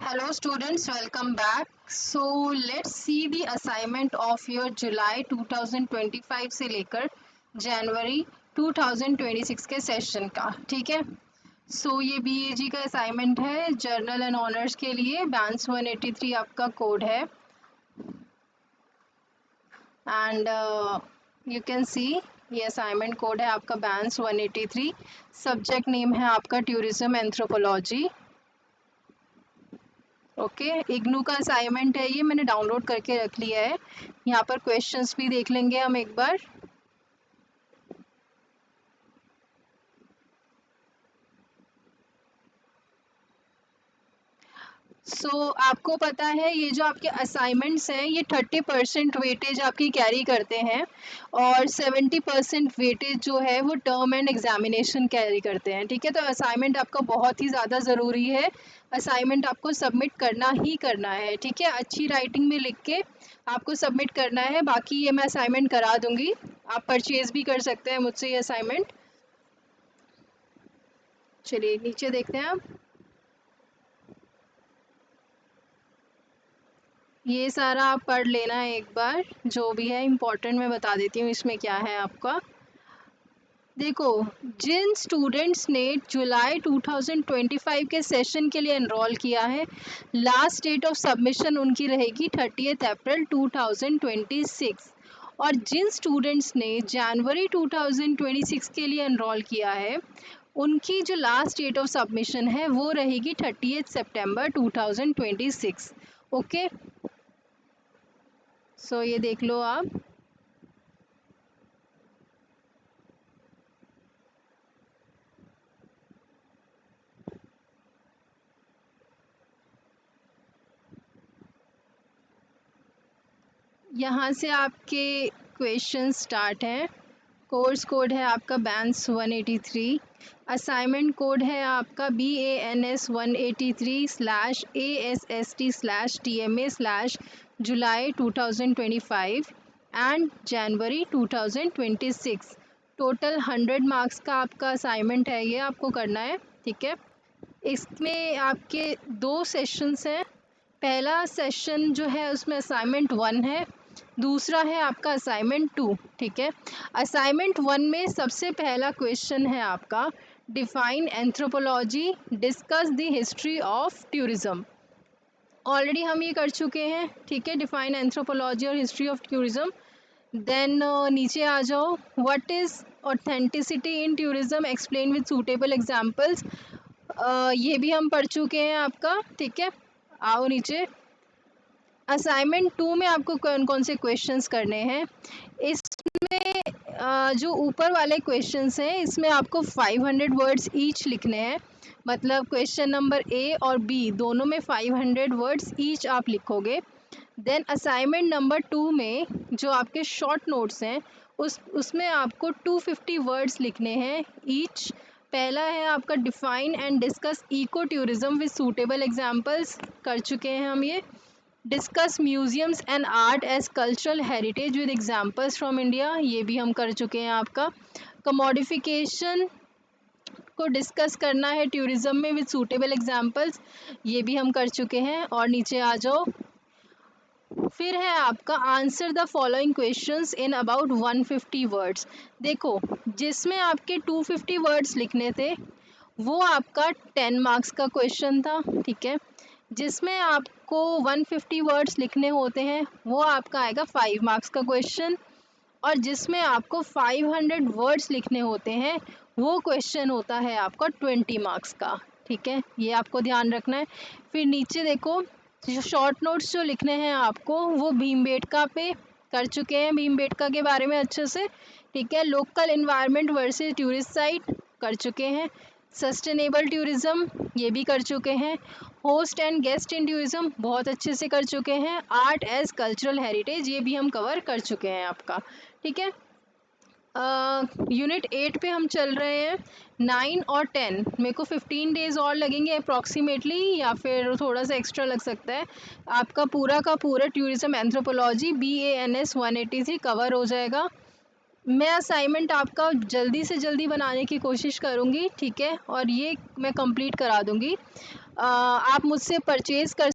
Hello students, welcome back. So let's see the assignment of your July 2025 से लेकर जनवरी 2026 के session का, ठीक है। ये BAG का असाइनमेंट है जर्नल एंड ऑनर्स के लिए। बैंस 183 आपका कोड है एंड यू कैन सी ये असाइनमेंट कोड है आपका बैंस 183। सब्जेक्ट नेम है आपका टूरिज्म एंथ्रोपोलॉजी। ओके इग्नू का असाइनमेंट है ये, मैंने डाउनलोड करके रख लिया है। यहाँ पर क्वेश्चंस भी देख लेंगे हम एक बार। आपको पता है ये जो आपके असाइनमेंट्स हैं ये 30% वेटेज आपकी कैरी करते हैं और 70% वेटेज जो है वो टर्म एंड एग्जामिनेशन कैरी करते हैं, ठीक है। तो असाइनमेंट आपका बहुत ही ज़्यादा ज़रूरी है। असाइनमेंट आपको सबमिट करना ही करना है, ठीक है। अच्छी राइटिंग में लिख के आपको सबमिट करना है। बाकी ये मैं असाइनमेंट करा दूंगी, आप परचेज भी कर सकते हैं मुझसे ये असाइनमेंट। चलिए नीचे देखते हैं आप। ये सारा आप पढ़ लेना है एक बार, जो भी है इम्पोर्टेंट मैं बता देती हूँ इसमें क्या है आपका। देखो, जिन स्टूडेंट्स ने जुलाई 2025 के सेशन के लिए एनरोल किया है, लास्ट डेट ऑफ सबमिशन उनकी रहेगी 30 अप्रैल 2026। और जिन स्टूडेंट्स ने जनवरी 2026 के लिए एनरोल किया है, उनकी जो लास्ट डेट ऑफ सबमिशन है वो रहेगी 30 सितंबर 2026। ओके, ये देख लो आप। यहाँ से आपके क्वेश्चन स्टार्ट हैं। कोर्स कोड है आपका बैंस 183। असाइनमेंट कोड है आपका BANS 183/ASST/TMA/जुलाई 2025 and January 2026। Total 100 marks का आपका असाइनमेंट है, ये आपको करना है, ठीक है। इसमें आपके 2 सेशंस हैं। पहला सेशन जो है उसमें असाइनमेंट 1 है, दूसरा है आपका असाइनमेंट 2, ठीक है। असाइनमेंट 1 में सबसे पहला क्वेश्चन है आपका define anthropology, discuss the history of tourism. Already हम ये कर चुके हैं, ठीक है, डिफाइन एंथ्रोपोलॉजी और हिस्ट्री ऑफ टूरिज्म। देन नीचे आ जाओ, what is authenticity in tourism, explain with suitable examples. ये भी हम पढ़ चुके हैं आपका, ठीक है। आओ नीचे, असाइनमेंट 2 में आपको कौन कौन से क्वेश्चंस करने हैं। इसमें जो ऊपर वाले क्वेश्चंस हैं इसमें आपको 500 वर्ड्स ईच लिखने हैं। मतलब क्वेश्चन नंबर A और B दोनों में 500 वर्ड्स ईच आप लिखोगे। देन असाइनमेंट नंबर 2 में जो आपके शॉर्ट नोट्स हैं उसमें आपको 250 वर्ड्स लिखने हैं ईच। पहला है आपका define and discuss eco tourism with suitable examples, कर चुके हैं हम ये। Discuss museums and art as cultural heritage with examples from India, ये भी हम कर चुके हैं आपका। कमोडिफिकेशन को डिस्कस करना है टूरिज्म में विद सूटेबल एग्जांपल्स, ये भी हम कर चुके हैं। और नीचे आ जाओ, फिर है आपका answer the following questions in about 150 words. देखो, जिसमें आपके 250 वर्ड्स लिखने थे वो आपका 10 मार्क्स का क्वेश्चन था, ठीक है। जिसमें आपको 150 वर्ड्स लिखने होते हैं वो आपका आएगा 5 मार्क्स का क्वेश्चन। और जिसमें आपको 500 वर्ड्स लिखने होते हैं वो क्वेश्चन होता है आपका 20 मार्क्स का, ठीक है। ये आपको ध्यान रखना है। फिर नीचे देखो, जो शॉर्ट नोट्स जो लिखने हैं आपको वो भीमबेटका पे कर चुके हैं, भीमबेटका के बारे में अच्छे से, ठीक है। Local environment versus tourist site कर चुके हैं। सस्टेनेबल टूरिज्म ये भी कर चुके हैं। Host and guest in tourism बहुत अच्छे से कर चुके हैं। आर्ट एज कल्चरल हेरिटेज ये भी हम कवर कर चुके हैं आपका, ठीक है। यूनिट 8 पे हम चल रहे हैं। 9 और 10 मेरे को 15 डेज़ और लगेंगे अप्रॉक्सीमेटली, या फिर थोड़ा सा एक्स्ट्रा लग सकता है। आपका पूरा का पूरा टूरिज्म एंथ्रोपोलॉजी BANS 183 कवर हो जाएगा। मैं असाइनमेंट आपका जल्दी से जल्दी बनाने की कोशिश करूँगी, ठीक है, और ये मैं कंप्लीट करा दूँगी। आप मुझसे परचेज़ कर